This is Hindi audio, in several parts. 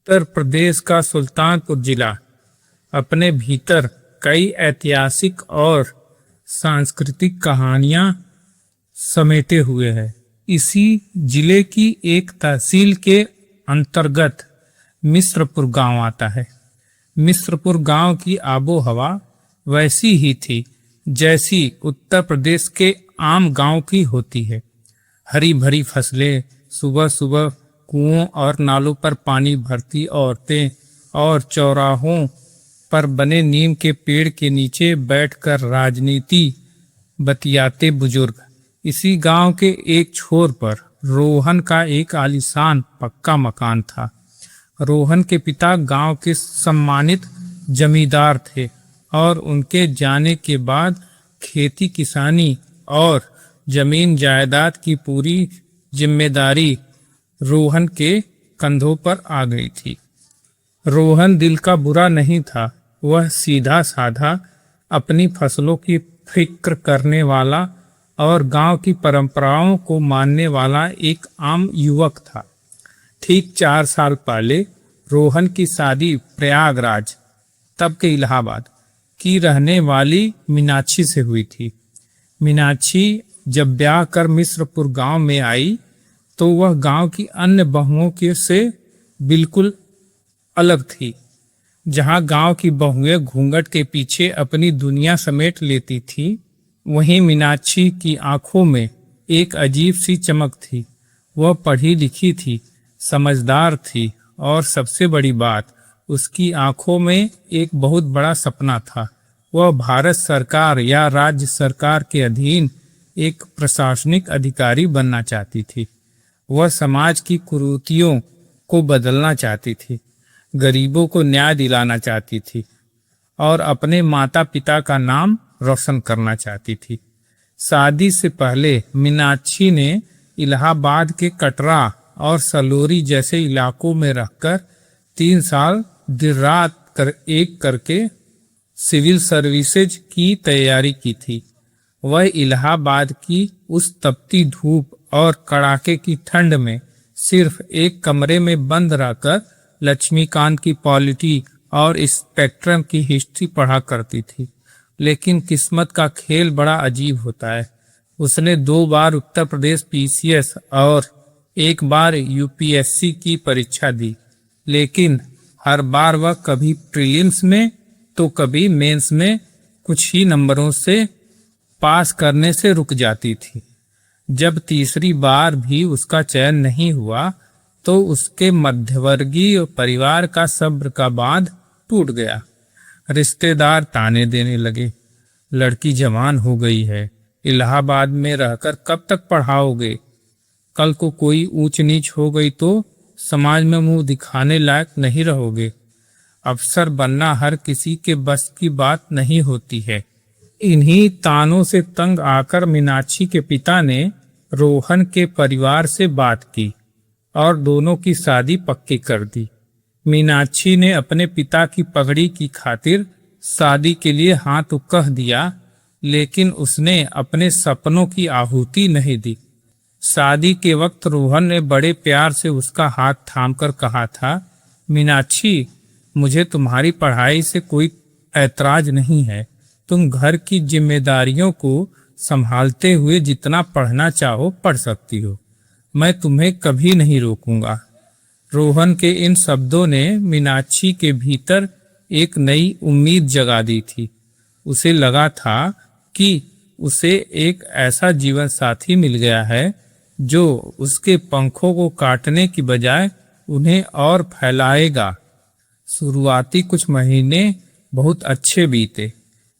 उत्तर प्रदेश का सुल्तानपुर जिला अपने भीतर कई ऐतिहासिक और सांस्कृतिक कहानियां समेटे हुए है। इसी जिले की एक तहसील के अंतर्गत मिश्रपुर गांव आता है। मिश्रपुर गांव की आबो हवा वैसी ही थी जैसी उत्तर प्रदेश के आम गांव की होती है। हरी भरी फसलें, सुबह सुबह कुओं और नालों पर पानी भरती औरतें और चौराहों पर बने नीम के पेड़ के नीचे बैठकर राजनीति बतियाते बुजुर्ग। इसी गांव के एक छोर पर रोहन का एक आलीशान पक्का मकान था। रोहन के पिता गांव के सम्मानित जमींदार थे और उनके जाने के बाद खेती किसानी और जमीन जायदाद की पूरी जिम्मेदारी रोहन के कंधों पर आ गई थी। रोहन दिल का बुरा नहीं था, वह सीधा साधा, अपनी फसलों की फिक्र करने वाला और गांव की परंपराओं को मानने वाला एक आम युवक था। ठीक 4 साल पहले रोहन की शादी प्रयागराज, तब के इलाहाबाद की रहने वाली मीनाक्षी से हुई थी। मीनाक्षी जब ब्याह कर मिश्रपुर गांव में आई तो वह गांव की अन्य बहुओं के से बिल्कुल अलग थी। जहां गांव की बहुएं घूंघट के पीछे अपनी दुनिया समेट लेती थी, वहीं मीनाक्षी की आंखों में एक अजीब सी चमक थी। वह पढ़ी लिखी थी, समझदार थी और सबसे बड़ी बात, उसकी आंखों में एक बहुत बड़ा सपना था। वह भारत सरकार या राज्य सरकार के अधीन एक प्रशासनिक अधिकारी बनना चाहती थी। वह समाज की कुरीतियों को बदलना चाहती थी, गरीबों को न्याय दिलाना चाहती थी और अपने माता पिता का नाम रोशन करना चाहती थी। शादी से पहले मीनाक्षी ने इलाहाबाद के कटरा और सलोरी जैसे इलाकों में रहकर 3 साल दिन रात एक करके सिविल सर्विसेज की तैयारी की थी। वह इलाहाबाद की उस तपती धूप और कड़ाके की ठंड में सिर्फ एक कमरे में बंद रहकर लक्ष्मीकांत की पॉलिटी और स्पेक्ट्रम की हिस्ट्री पढ़ा करती थी। लेकिन किस्मत का खेल बड़ा अजीब होता है। उसने 2 बार उत्तर प्रदेश पीसीएस और 1 बार यूपीएससी की परीक्षा दी, लेकिन हर बार वह कभी प्रीलिम्स में तो कभी मेंस में कुछ ही नंबरों से पास करने से रुक जाती थी। जब तीसरी बार भी उसका चयन नहीं हुआ तो उसके मध्यवर्गीय परिवार का सब्र का बांध टूट गया। रिश्तेदार ताने देने लगे, लड़की जवान हो गई है, इलाहाबाद में रहकर कब तक पढ़ाओगे? कल को कोई ऊंच नीच हो गई तो समाज में मुंह दिखाने लायक नहीं रहोगे। अफसर बनना हर किसी के बस की बात नहीं होती है। इन्हीं तानों से तंग आकर मीनाक्षी के पिता ने रोहन के परिवार से बात की और दोनों की शादी पक्की कर दी। मीनाक्षी ने अपने पिता की पगड़ी की खातिर शादी के लिए हाँ तो कह दिया, लेकिन उसने अपने सपनों की आहुति नहीं दी। शादी के वक्त रोहन ने बड़े प्यार से उसका हाथ थामकर कहा था, मीनाक्षी, मुझे तुम्हारी पढ़ाई से कोई ऐतराज नहीं है। तुम घर की जिम्मेदारियों को संभालते हुए जितना पढ़ना चाहो पढ़ सकती हो, मैं तुम्हें कभी नहीं रोकूंगा। रोहन के इन शब्दों ने मीनाक्षी के भीतर एक नई उम्मीद जगा दी थी। उसे लगा था कि उसे एक ऐसा जीवन साथी मिल गया है जो उसके पंखों को काटने की बजाय उन्हें और फैलाएगा। शुरुआती कुछ महीने बहुत अच्छे बीते।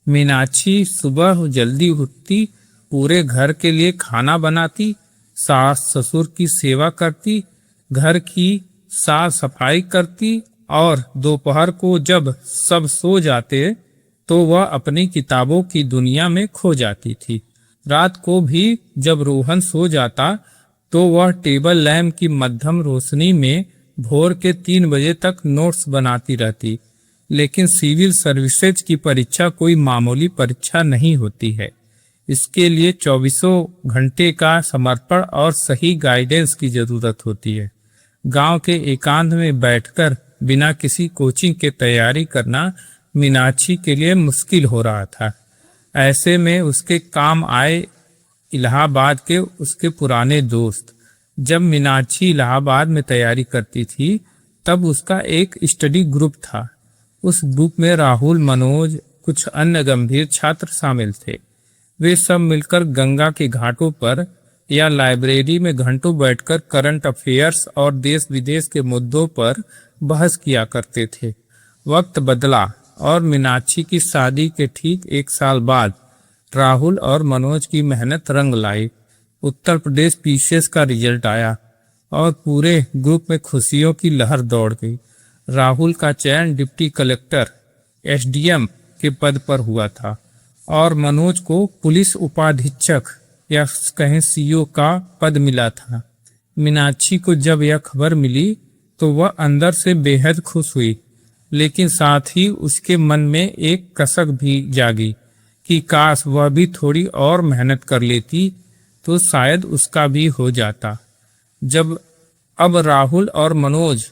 मीनाक्षी सुबह जल्दी उठती, पूरे घर के लिए खाना बनाती, सास ससुर की सेवा करती, घर की साफ सफाई करती और दोपहर को जब सब सो जाते तो वह अपनी किताबों की दुनिया में खो जाती थी। रात को भी जब रोहन सो जाता तो वह टेबल लैंप की मध्यम रोशनी में भोर के 3 बजे तक नोट्स बनाती रहती। लेकिन सिविल सर्विसेज की परीक्षा कोई मामूली परीक्षा नहीं होती है। इसके लिए 24 घंटे का समर्पण और सही गाइडेंस की जरूरत होती है। गांव के एकांत में बैठकर बिना किसी कोचिंग के तैयारी करना मीनाक्षी के लिए मुश्किल हो रहा था। ऐसे में उसके काम आए इलाहाबाद के उसके पुराने दोस्त। जब मीनाक्षी इलाहाबाद में तैयारी करती थी तब उसका एक स्टडी ग्रुप था। उस ग्रुप में राहुल, मनोज, कुछ अन्य गंभीर छात्र शामिल थे। वे सब मिलकर गंगा के घाटों पर या लाइब्रेरी में घंटों बैठकर करंट अफेयर्स और देश विदेश के मुद्दों पर बहस किया करते थे। वक्त बदला और मीनाक्षी की शादी के ठीक 1 साल बाद राहुल और मनोज की मेहनत रंग लाई। उत्तर प्रदेश पीसीएस का रिजल्ट आया और पूरे ग्रुप में खुशियों की लहर दौड़ गई। राहुल का चयन डिप्टी कलेक्टर एसडीएम के पद पर हुआ था और मनोज को पुलिस उपाधीक्षक या कहें सीओ का पद मिला था। मीनाक्षी को जब यह खबर मिली तो वह अंदर से बेहद खुश हुई, लेकिन साथ ही उसके मन में एक कसक भी जागी कि काश वह भी थोड़ी और मेहनत कर लेती तो शायद उसका भी हो जाता। जब अब राहुल और मनोज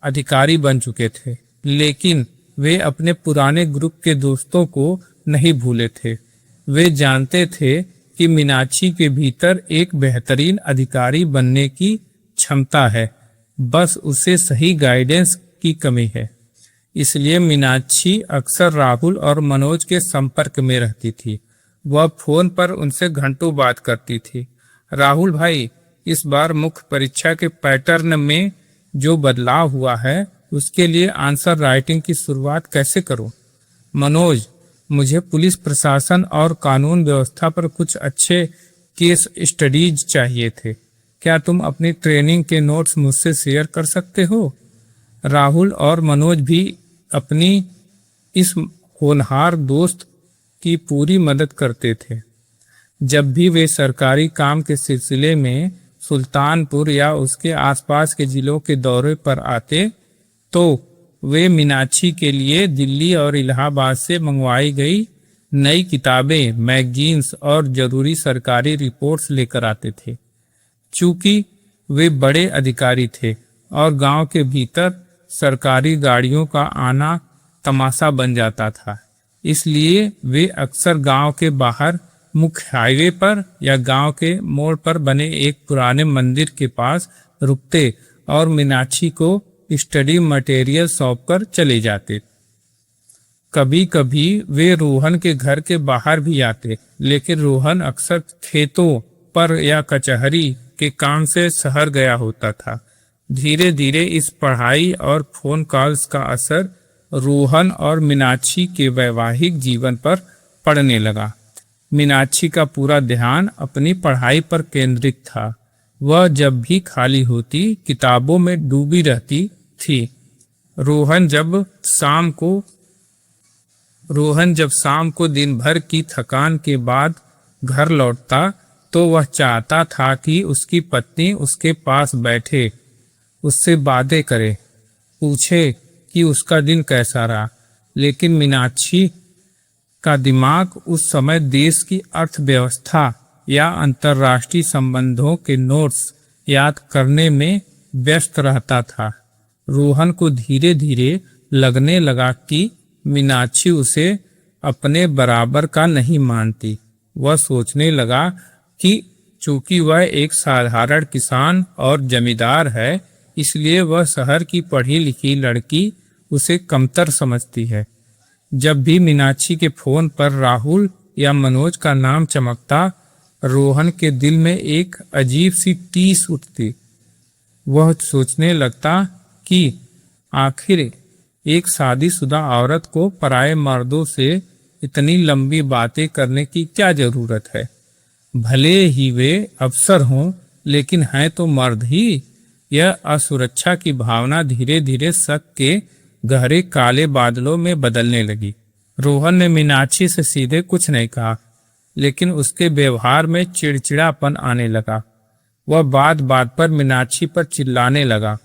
अधिकारी बन चुके थे, लेकिन वे अपने पुराने ग्रुप के दोस्तों को नहीं भूले थे। वे जानते थे कि मीनाक्षी के भीतर एक बेहतरीन अधिकारी बनने की क्षमता है, बस उसे सही गाइडेंस की कमी है। इसलिए मीनाक्षी अक्सर राहुल और मनोज के संपर्क में रहती थी। वह फोन पर उनसे घंटों बात करती थी। राहुल भाई, इस बार मुख्य परीक्षा के पैटर्न में जो बदलाव हुआ है उसके लिए आंसर राइटिंग की शुरुआत कैसे करूं? मनोज, मुझे पुलिस प्रशासन और कानून व्यवस्था पर कुछ अच्छे केस स्टडीज चाहिए थे। क्या तुम अपनी ट्रेनिंग के नोट्स मुझसे शेयर कर सकते हो? राहुल और मनोज भी अपनी इस होनहार दोस्त की पूरी मदद करते थे। जब भी वे सरकारी काम के सिलसिले में सुल्तानपुर या उसके आसपास के जिलों के दौरे पर आते तो वे मीनाक्षी के लिए दिल्ली और इलाहाबाद से मंगवाई गई नई किताबें, मैगजीन्स और जरूरी सरकारी रिपोर्ट्स लेकर आते थे। चूंकि वे बड़े अधिकारी थे और गांव के भीतर सरकारी गाड़ियों का आना तमाशा बन जाता था, इसलिए वे अक्सर गांव के बाहर मुख्य हाईवे पर या गांव के मोड़ पर बने एक पुराने मंदिर के पास रुकते और मीनाक्षी को स्टडी मटेरियल सौंप कर चले जाते। कभी कभी वे रोहन के घर के बाहर भी आते, लेकिन रोहन अक्सर खेतों पर या कचहरी के काम से शहर गया होता था। धीरे धीरे इस पढ़ाई और फोन कॉल्स का असर रोहन और मीनाक्षी के वैवाहिक जीवन पर पड़ने लगा। मीनाक्षी का पूरा ध्यान अपनी पढ़ाई पर केंद्रित था। वह जब भी खाली होती किताबों में डूबी रहती थी। रोहन जब शाम को दिन भर की थकान के बाद घर लौटता तो वह चाहता था कि उसकी पत्नी उसके पास बैठे, उससे बातें करे, पूछे कि उसका दिन कैसा रहा। लेकिन मीनाक्षी का दिमाग उस समय देश की अर्थव्यवस्था या अंतर्राष्ट्रीय संबंधों के नोट्स याद करने में व्यस्त रहता था। रोहन को धीरे धीरे लगने लगा कि मीनाक्षी उसे अपने बराबर का नहीं मानती। वह सोचने लगा कि चूंकि वह एक साधारण किसान और जमींदार है, इसलिए वह शहर की पढ़ी लिखी लड़की उसे कमतर समझती है। जब भी मीनाक्षी के फोन पर राहुल या मनोज का नाम चमकता, रोहन के दिल में एक अजीब सी टीस उठती। वह सोचने लगता कि आखिर एक शादीशुदा औरत को पराये मर्दों से इतनी लंबी बातें करने की क्या जरूरत है। भले ही वे अफसर हों, लेकिन हैं तो मर्द ही। यह असुरक्षा की भावना धीरे धीरे शक के गहरे काले बादलों में बदलने लगी। रोहन ने मीनाक्षी से सीधे कुछ नहीं कहा, लेकिन उसके व्यवहार में चिड़चिड़ापन आने लगा। वह बात बात पर मीनाक्षी पर चिल्लाने लगा,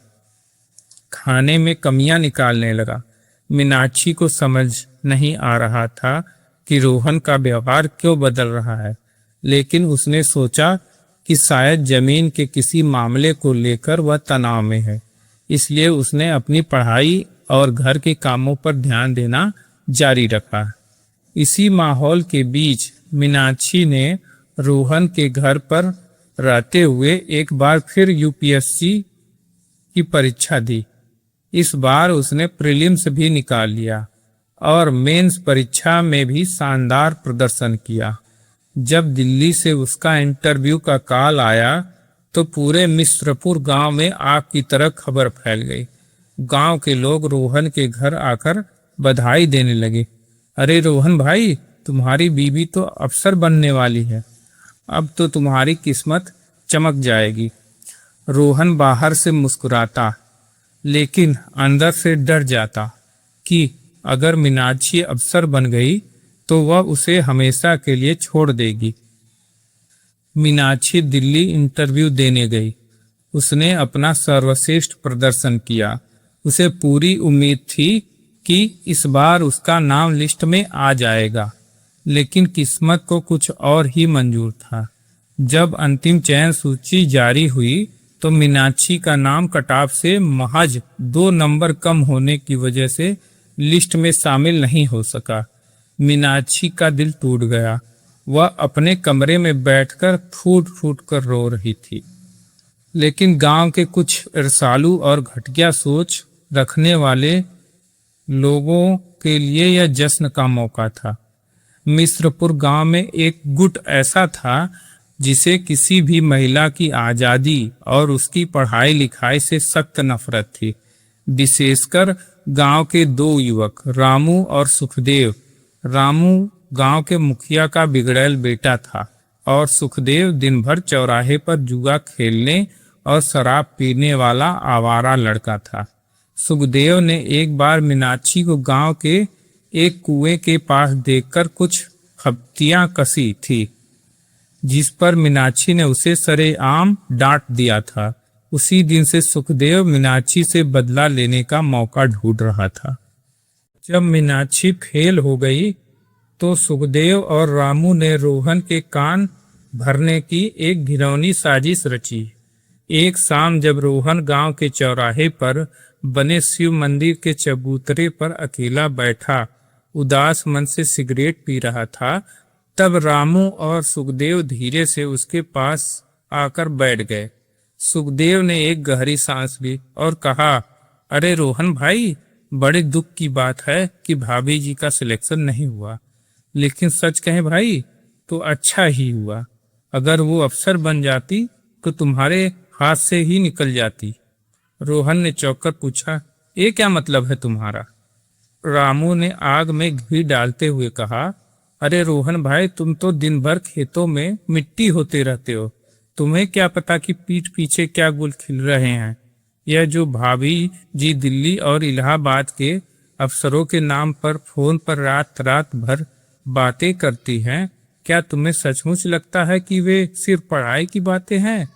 खाने में कमियां निकालने लगा। मीनाक्षी को समझ नहीं आ रहा था कि रोहन का व्यवहार क्यों बदल रहा है, लेकिन उसने सोचा कि शायद जमीन के किसी मामले को लेकर वह तनाव में है। इसलिए उसने अपनी पढ़ाई और घर के कामों पर ध्यान देना जारी रखा। इसी माहौल के बीच मीनाक्षी ने रोहन के घर पर रहते हुए एक बार फिर यूपीएससी की परीक्षा दी। इस बार उसने प्रीलिम्स भी निकाल लिया और मेंस परीक्षा में भी शानदार प्रदर्शन किया। जब दिल्ली से उसका इंटरव्यू का कॉल आया तो पूरे मिश्रपुर गांव में आग की तरह खबर फैल गई। गांव के लोग रोहन के घर आकर बधाई देने लगे। अरे रोहन भाई, तुम्हारी बीवी तो अफसर बनने वाली है, अब तो तुम्हारी किस्मत चमक जाएगी। रोहन बाहर से मुस्कुराता लेकिन अंदर से डर जाता कि अगर मीनाक्षी अफसर बन गई तो वह उसे हमेशा के लिए छोड़ देगी। मीनाक्षी दिल्ली इंटरव्यू देने गई। उसने अपना सर्वश्रेष्ठ प्रदर्शन किया। उसे पूरी उम्मीद थी कि इस बार उसका नाम लिस्ट में आ जाएगा, लेकिन किस्मत को कुछ और ही मंजूर था। जब अंतिम चयन सूची जारी हुई तो मीनाक्षी का नाम कटऑफ से महज 2 नंबर कम होने की वजह से लिस्ट में शामिल नहीं हो सका। मीनाक्षी का दिल टूट गया। वह अपने कमरे में बैठकर फूट फूट कर रो रही थी। लेकिन गांव के कुछ ईर्ष्यालु और घटिया सोच रखने वाले लोगों के लिए यह जश्न का मौका था। मिश्रपुर गांव में एक गुट ऐसा था जिसे किसी भी महिला की आज़ादी और उसकी पढ़ाई लिखाई से सख्त नफरत थी। विशेषकर गांव के 2 युवक रामू और सुखदेव। रामू गांव के मुखिया का बिगड़ैल बेटा था और सुखदेव दिन भर चौराहे पर जुआ खेलने और शराब पीने वाला आवारा लड़का था। सुखदेव ने एक बार मीनाक्षी को गांव के एक कुएं के पास देखकर कुछ खपतियां कसी थी, जिस पर मीनाक्षी ने उसे सरेआम डांट दिया था। उसी दिन से सुखदेव मीनाक्षी से बदला लेने का मौका ढूंढ रहा था। जब मीनाक्षी फेल हो गई तो सुखदेव और रामू ने रोहन के कान भरने की एक घिनौनी साजिश रची। एक शाम जब रोहन गांव के चौराहे पर बने शिव मंदिर के चबूतरे पर अकेला बैठा उदास मन से सिगरेट पी रहा था, तब रामू और सुखदेव धीरे से उसके पास आकर बैठ गए। सुखदेव ने एक गहरी सांस ली और कहा, अरे रोहन भाई, बड़े दुख की बात है कि भाभी जी का सिलेक्शन नहीं हुआ, लेकिन सच कहें भाई तो अच्छा ही हुआ। अगर वो अफसर बन जाती तो तुम्हारे हाथ से ही निकल जाती। रोहन ने चौंक कर पूछा, ये क्या मतलब है तुम्हारा? रामू ने आग में घी डालते हुए कहा, अरे रोहन भाई, तुम तो दिन भर खेतों में मिट्टी होते रहते हो, तुम्हें क्या पता कि पीठ पीछे क्या गुल खिल रहे हैं। यह जो भाभी जी दिल्ली और इलाहाबाद के अफसरों के नाम पर फोन पर रात रात भर बातें करती हैं, क्या तुम्हें सचमुच लगता है कि वे सिर्फ पढ़ाई की बातें हैं?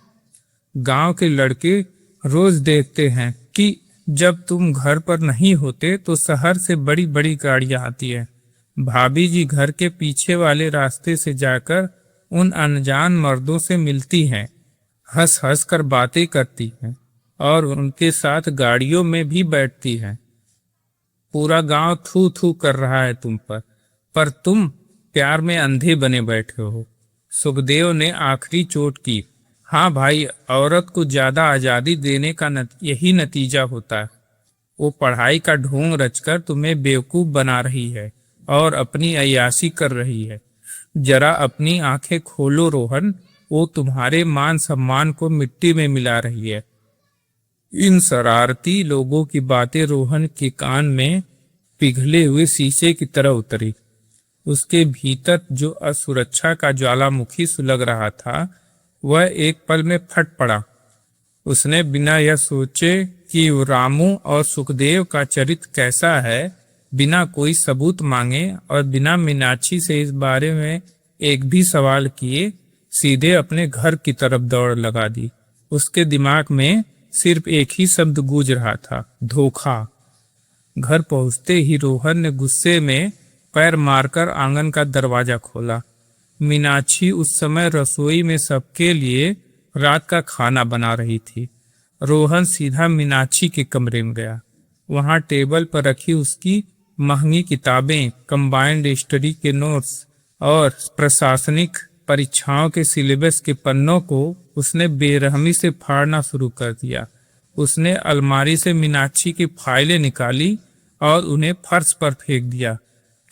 गांव के लड़के रोज देखते हैं कि जब तुम घर पर नहीं होते तो शहर से बड़ी बड़ी गाड़ियां आती है। भाभी जी घर के पीछे वाले रास्ते से जाकर उन अनजान मर्दों से मिलती हैं, हंस हंस कर बातें करती हैं और उनके साथ गाड़ियों में भी बैठती हैं। पूरा गांव थू थू कर रहा है तुम पर तुम प्यार में अंधे बने बैठे हो। सुखदेव ने आखिरी चोट की। हाँ भाई, औरत को ज्यादा आजादी देने का यही नतीजा होता है। वो पढ़ाई का ढोंग रचकर तुम्हें बेवकूफ बना रही है और अपनी अय्याशी कर रही है। जरा अपनी आंखें खोलो रोहन, वो तुम्हारे मान सम्मान को मिट्टी में मिला रही है। इन शरारती लोगों की बातें रोहन के कान में पिघले हुए शीशे की तरह उतरी। उसके भीतर जो असुरक्षा का ज्वालामुखी सुलग रहा था वह एक पल में फट पड़ा। उसने बिना यह सोचे कि रामू और सुखदेव का चरित्र कैसा है, बिना कोई सबूत मांगे और बिना मीनाक्षी से इस बारे में एक भी सवाल किए सीधे अपने घर की तरफ दौड़ लगा दी। उसके दिमाग में सिर्फ एक ही शब्द गूंज रहा था, धोखा। घर पहुंचते ही रोहन ने गुस्से में पैर मारकर आंगन का दरवाजा खोला। मीनाक्षी उस समय रसोई में सबके लिए रात का खाना बना रही थी। रोहन सीधा मीनाक्षी के कमरे में गया। वहां टेबल पर रखी उसकी महंगी किताबें, कंबाइंड स्टडी के नोट्स और प्रशासनिक परीक्षाओं के सिलेबस के पन्नों को उसने बेरहमी से फाड़ना शुरू कर दिया। उसने अलमारी से मीनाक्षी की फाइलें निकाली और उन्हें फर्श पर फेंक दिया।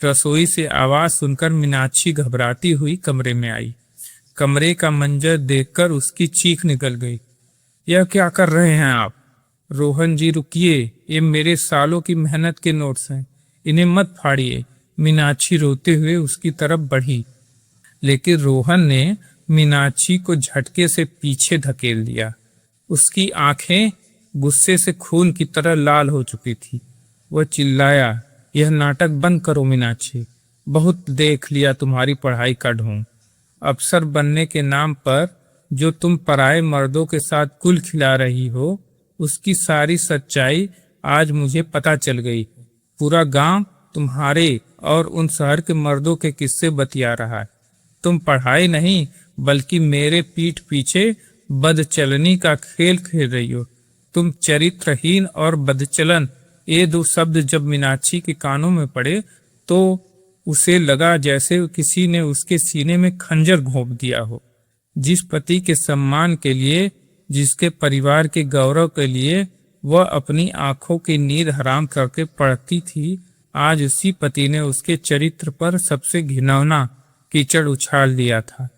रसोई से आवाज सुनकर मीनाक्षी घबराती हुई कमरे में आई। कमरे का मंजर देखकर उसकी चीख निकल गई। यह क्या कर रहे हैं आप? रोहन जी रुकिए, ये मेरे सालों की मेहनत के नोट्स हैं, इन्हें मत फाड़िए। मीनाक्षी रोते हुए उसकी तरफ बढ़ी, लेकिन रोहन ने मीनाक्षी को झटके से पीछे धकेल दिया। उसकी आंखें गुस्से से खून की तरह लाल हो चुकी थी। वह चिल्लाया, यह नाटक बंद करो मीनाक्षी, बहुत देख लिया तुम्हारी पढ़ाई का ढोंग। अफसर बनने के नाम पर जो तुम पराये मर्दों के साथ कुल खिला रही हो, उसकी सारी सच्चाई आज मुझे पता चल गई। पूरा गांव तुम्हारे और उन शहर के मर्दों के किस्से बतिया रहा है। तुम पढ़ाई नहीं बल्कि मेरे पीठ पीछे बदचलनी का खेल खेल रही हो। तुम चरित्रहीन और बदचलन, ये दो शब्द जब मीनाक्षी के कानों में पड़े तो उसे लगा जैसे किसी ने उसके सीने में खंजर घोंप दिया हो। जिस पति के सम्मान के लिए, जिसके परिवार के गौरव के लिए वह अपनी आंखों की नींद हराम करके पढ़ती थी, आज उसी पति ने उसके चरित्र पर सबसे घिनौना कीचड़ उछाल दिया था।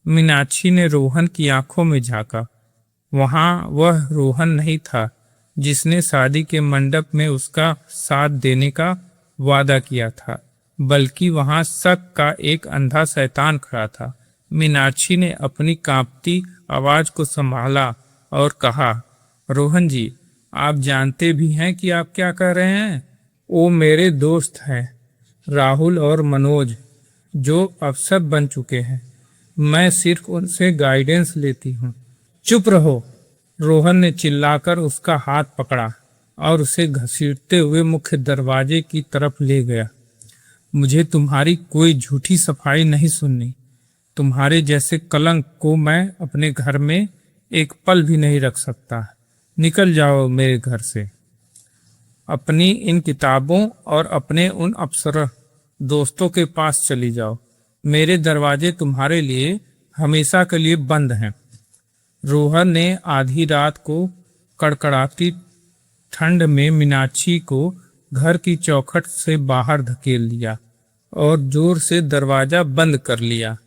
मीनाक्षी ने रोहन की आंखों में झांका। वहां वह रोहन नहीं था जिसने शादी के मंडप में उसका साथ देने का वादा किया था, बल्कि वहां शक का एक अंधा शैतान खड़ा था। मीनाक्षी ने अपनी कांपती आवाज को संभाला और कहा, रोहन जी, आप जानते भी हैं कि आप क्या कर रहे हैं? वो मेरे दोस्त हैं, राहुल और मनोज, जो अफसर बन चुके हैं। मैं सिर्फ उनसे गाइडेंस लेती हूँ। चुप रहो, रोहन ने चिल्लाकर उसका हाथ पकड़ा और उसे घसीटते हुए मुख्य दरवाजे की तरफ ले गया। मुझे तुम्हारी कोई झूठी सफाई नहीं सुननी। तुम्हारे जैसे कलंक को मैं अपने घर में एक पल भी नहीं रख सकता। निकल जाओ मेरे घर से। अपनी इन किताबों और अपने उन अफसर दोस्तों के पास चली जाओ। मेरे दरवाजे तुम्हारे लिए हमेशा के लिए बंद हैं। रोहन ने आधी रात को कड़कड़ाती ठंड में मीनाक्षी को घर की चौखट से बाहर धकेल दिया और जोर से दरवाजा बंद कर लिया।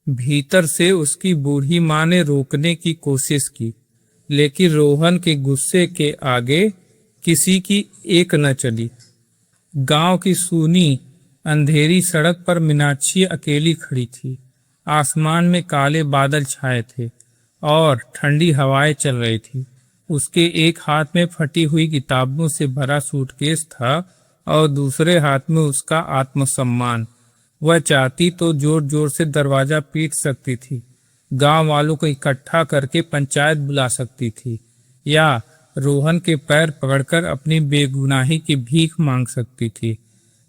भीतर से उसकी बूढ़ी माँ ने रोकने की कोशिश की, लेकिन रोहन के गुस्से के आगे किसी की एक न चली। गांव की सूनी अंधेरी सड़क पर मीनाक्षी अकेली खड़ी थी। आसमान में काले बादल छाए थे और ठंडी हवाएं चल रही थी। उसके एक हाथ में फटी हुई किताबों से भरा सूटकेस था और दूसरे हाथ में उसका आत्मसम्मान। वह चाहती तो जोर जोर से दरवाजा पीट सकती थी, गांव वालों को इकट्ठा करके पंचायत बुला सकती थी, या रोहन के पैर पकड़कर अपनी बेगुनाही की भीख मांग सकती थी।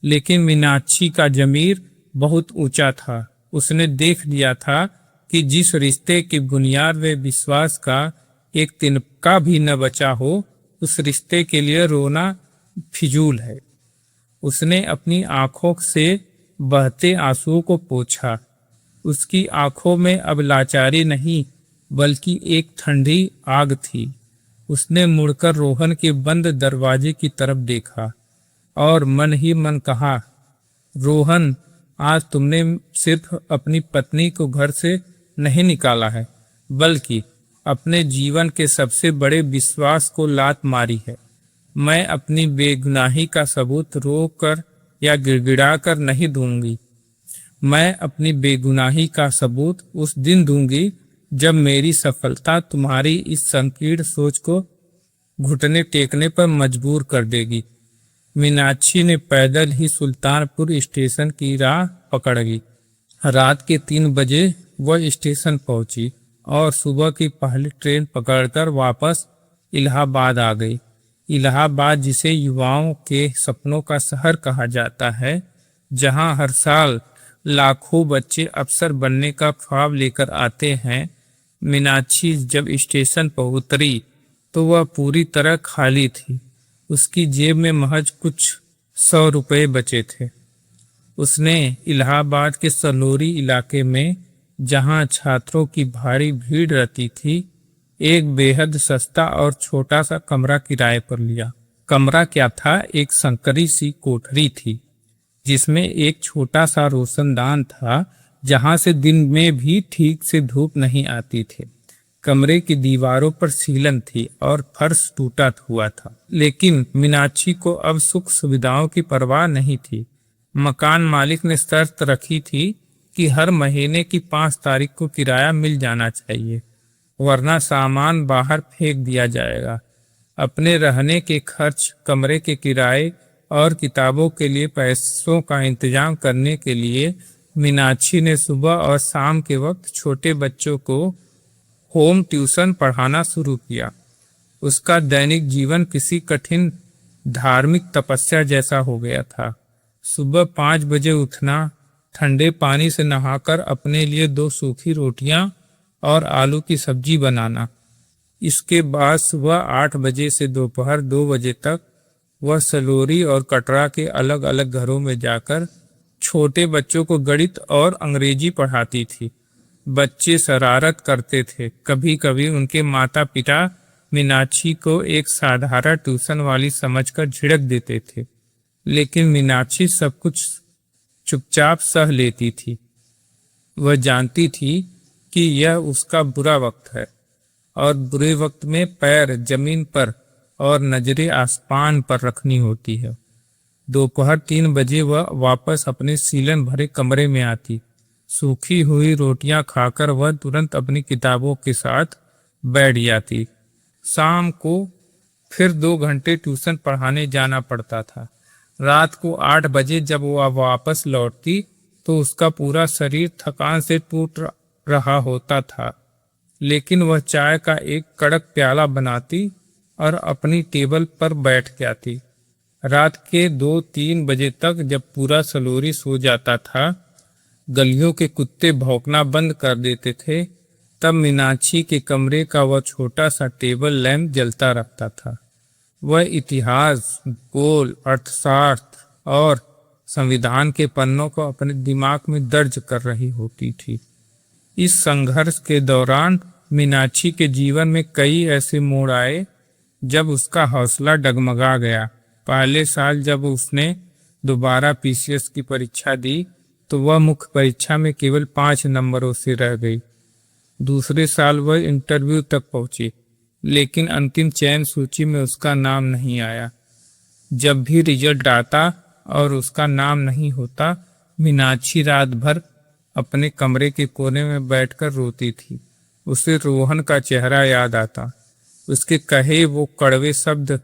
लेकिन मीनाक्षी का जमीर बहुत ऊंचा था। उसने देख लिया था कि जिस रिश्ते की बुनियाद व विश्वास का एक तिनका भी न बचा हो, उस रिश्ते के लिए रोना फिजूल है। उसने अपनी आंखों से बहते आंसुओं को पोंछा। उसकी आंखों में अब लाचारी नहीं बल्कि एक ठंडी आग थी। उसने मुड़कर रोहन के बंद दरवाजे की तरफ देखा और मन ही मन कहा, रोहन, आज तुमने सिर्फ अपनी पत्नी को घर से नहीं निकाला है, बल्कि अपने जीवन के सबसे बड़े विश्वास को लात मारी है। मैं अपनी बेगुनाही का सबूत रो कर या गिड़गिड़ा कर नहीं दूंगी। मैं अपनी बेगुनाही का सबूत उस दिन दूंगी जब मेरी सफलता तुम्हारी इस संकीर्ण सोच को घुटने टेकने पर मजबूर कर देगी। मीनाक्षी ने पैदल ही सुल्तानपुर स्टेशन की राह पकड़ ली। रात के 3 बजे वह स्टेशन पहुंची और सुबह की पहली ट्रेन पकड़कर वापस इलाहाबाद आ गई। इलाहाबाद, जिसे युवाओं के सपनों का शहर कहा जाता है, जहां हर साल लाखों बच्चे अफसर बनने का ख्वाब लेकर आते हैं। मीनाक्षी जब स्टेशन पर उतरी तो वह पूरी तरह खाली थी। उसकी जेब में महज कुछ 100 रुपये बचे थे। उसने इलाहाबाद के सलोरी इलाके में, जहां छात्रों की भारी भीड़ रहती थी, एक बेहद सस्ता और छोटा सा कमरा किराए पर लिया। कमरा क्या था, एक संकरी सी कोठरी थी जिसमें एक छोटा सा रोशनदान था, जहां से दिन में भी ठीक से धूप नहीं आती थी। कमरे की दीवारों पर सीलन थी और फर्श टूटा हुआ था, लेकिन मीनाक्षी को अब सुख सुविधाओं की परवाह नहीं थी। मकान मालिक ने शर्त रखी थी कि हर महीने की 5 तारीख को किराया मिल जाना चाहिए, वरना सामान बाहर फेंक दिया जाएगा। अपने रहने के खर्च, कमरे के किराए और किताबों के लिए पैसों का इंतजाम करने के लिए मीनाक्षी ने सुबह और शाम के वक्त छोटे बच्चों को होम ट्यूशन पढ़ाना शुरू किया। उसका दैनिक जीवन किसी कठिन धार्मिक तपस्या जैसा हो गया था। सुबह 5 बजे उठना, ठंडे पानी से नहाकर अपने लिए 2 सूखी रोटियां और आलू की सब्जी बनाना। इसके बाद सुबह 8 बजे से दोपहर 2 बजे तक वह सलोरी और कटरा के अलग अलग घरों में जाकर छोटे बच्चों को गणित और अंग्रेजी पढ़ाती थी। बच्चे शरारत करते थे। कभी कभी उनके माता पिता मीनाक्षी को एक साधारण ट्यूशन वाली समझकर झिड़क देते थे, लेकिन मीनाक्षी सब कुछ चुपचाप सह लेती थी। वह जानती थी कि यह उसका बुरा वक्त है और बुरे वक्त में पैर जमीन पर और नजरें आसमान पर रखनी होती है। दोपहर 3 बजे वह वापस अपने सीलन भरे कमरे में आती। सूखी हुई रोटियां खाकर वह तुरंत अपनी किताबों के साथ बैठ जाती। शाम को फिर 2 घंटे ट्यूशन पढ़ाने जाना पड़ता था। रात को 8 बजे जब वह वापस लौटती तो उसका पूरा शरीर थकान से टूट रहा होता था, लेकिन वह चाय का एक कड़क प्याला बनाती और अपनी टेबल पर बैठ जाती। रात के 2-3 बजे तक जब पूरा सलोरी सो जाता था, गलियों के कुत्ते भौंकना बंद कर देते थे, तब मीनाक्षी के कमरे का वह छोटा सा टेबल लैंप जलता रहता था। वह इतिहास, भूगोल, अर्थशास्त्र और संविधान के पन्नों को अपने दिमाग में दर्ज कर रही होती थी। इस संघर्ष के दौरान मीनाक्षी के जीवन में कई ऐसे मोड़ आए जब उसका हौसला डगमगा गया। पहले साल जब उसने दोबारा पीसीएस की परीक्षा दी तो वह मुख्य परीक्षा में केवल 5 नंबरों से रह गई। दूसरे साल वह इंटरव्यू तक पहुंची, लेकिन अंतिम चयन सूची में उसका नाम नहीं आया। जब भी रिजल्ट आता और उसका नाम नहीं होता, मीनाक्षी रात भर अपने कमरे के कोने में बैठकर रोती थी। उसे रोहन का चेहरा याद आता। उसके कहे वो कड़वे शब्द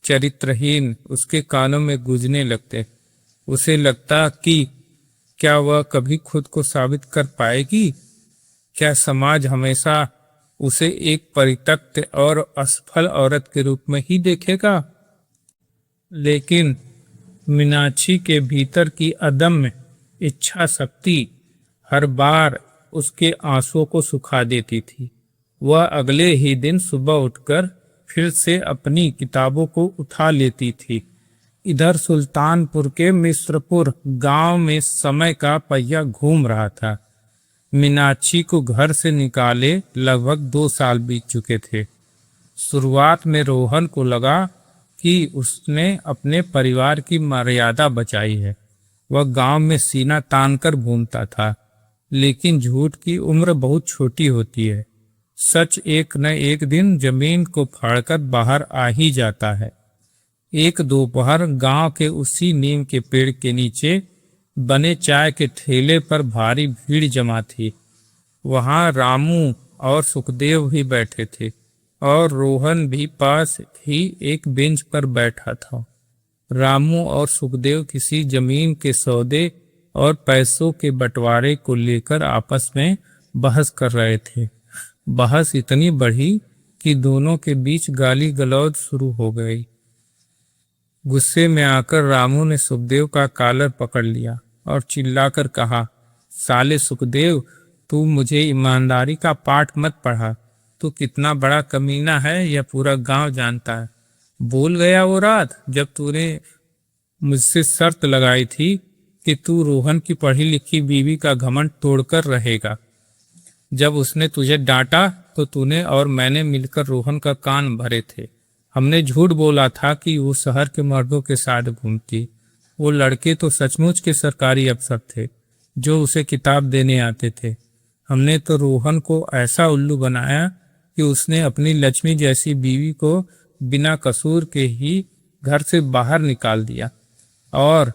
चरित्रहीन उसके कानों में गूंजने लगते। उसे लगता कि क्या वह कभी खुद को साबित कर पाएगी? क्या समाज हमेशा उसे एक परित्यक्त और असफल औरत के रूप में ही देखेगा? लेकिन मीनाक्षी के भीतर की अदम्य इच्छा शक्ति हर बार उसके आंसुओं को सुखा देती थी। वह अगले ही दिन सुबह उठकर फिर से अपनी किताबों को उठा लेती थी। इधर सुल्तानपुर के मिश्रपुर गांव में समय का पहिया घूम रहा था। मीनाक्षी को घर से निकाले लगभग 2 साल बीत चुके थे। शुरुआत में रोहन को लगा कि उसने अपने परिवार की मर्यादा बचाई है। वह गांव में सीना तानकर घूमता था, लेकिन झूठ की उम्र बहुत छोटी होती है। सच एक न एक दिन जमीन को फाड़कर बाहर आ ही जाता है। एक दोपहर गांव के उसी नीम के पेड़ के नीचे बने चाय के ठेले पर भारी भीड़ जमा थी। वहां रामू और सुखदेव भी बैठे थे और रोहन भी पास ही एक बेंच पर बैठा था। रामू और सुखदेव किसी जमीन के सौदे और पैसों के बंटवारे को लेकर आपस में बहस कर रहे थे। बहस इतनी बढ़ी कि दोनों के बीच गाली गलौज शुरू हो गई। गुस्से में आकर रामू ने सुखदेव का कॉलर पकड़ लिया और चिल्लाकर कहा, साले सुखदेव, तू मुझे ईमानदारी का पाठ मत पढ़ा। तू कितना बड़ा कमीना है यह पूरा गांव जानता है। भूल गया वो रात जब तूने मुझसे शर्त लगाई थी कि तू रोहन की पढ़ी लिखी बीवी का घमंड तोड़कर रहेगा। जब उसने तुझे डांटा तो तूने और मैंने मिलकर रोहन का कान भरे थे। हमने झूठ बोला था कि वो शहर के मर्दों के साथ घूमती। वो लड़के तो सचमुच के सरकारी अफसर थे जो उसे किताब देने आते थे। हमने तो रोहन को ऐसा उल्लू बनाया कि उसने अपनी लक्ष्मी जैसी बीवी को बिना कसूर के ही घर से बाहर निकाल दिया। और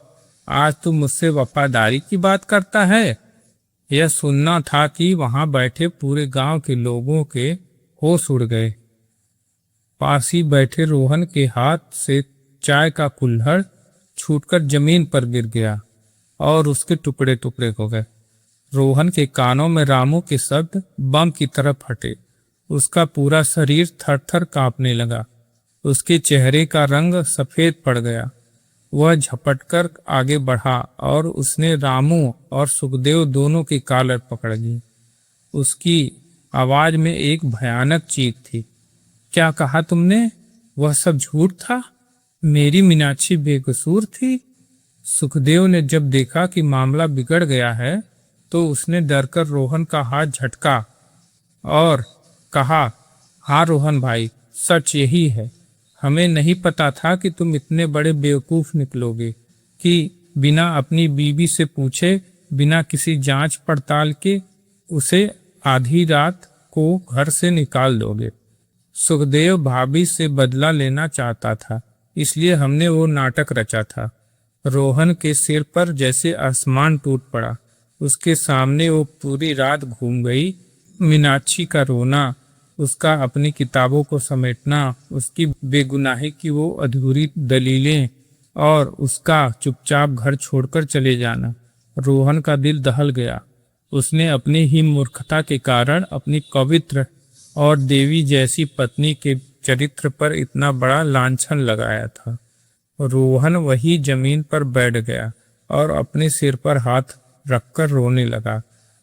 आज तू मुझसे वफादारी की बात करता है। यह सुनना था कि वहां बैठे पूरे गांव के लोगों के होश उड़ गए। पास ही बैठे रोहन के हाथ से चाय का कुल्हड़ छूटकर जमीन पर गिर गया और उसके टुकड़े टुकड़े हो गए। रोहन के कानों में रामू के शब्द बम की तरह फटे। उसका पूरा शरीर थर थर कांपने लगा। उसके चेहरे का रंग सफेद पड़ गया। वह झपटकर आगे बढ़ा और उसने रामू और सुखदेव दोनों की कॉलर पकड़ ली। उसकी आवाज में एक भयानक चीख थी। क्या कहा तुमने? वह सब झूठ था? मेरी मीनाक्षी बेकसूर थी? सुखदेव ने जब देखा कि मामला बिगड़ गया है तो उसने डरकर रोहन का हाथ झटका और कहा, हाँ रोहन भाई, सच यही है। हमें नहीं पता था कि तुम इतने बड़े बेवकूफ निकलोगे कि बिना अपनी बीवी से पूछे, बिना किसी जांच पड़ताल के उसे आधी रात को घर से निकाल दोगे। सुखदेव भाभी से बदला लेना चाहता था, इसलिए हमने वो नाटक रचा था। रोहन के सिर पर जैसे आसमान टूट पड़ा। उसके सामने वो पूरी रात घूम गई। मीनाक्षी का रोना, उसका अपनी किताबों को समेटना, उसकी बेगुनाही की वो अधूरी दलीलें और उसका चुपचाप घर छोड़कर चले जाना। रोहन का दिल दहल गया। उसने अपनी ही मूर्खता के कारण अपनी पवित्र और देवी जैसी पत्नी के चरित्र पर इतना बड़ा लांछन लगाया था। रोहन वही जमीन पर बैठ गया और अपने सिर पर हाथ रखकर रोने लगा।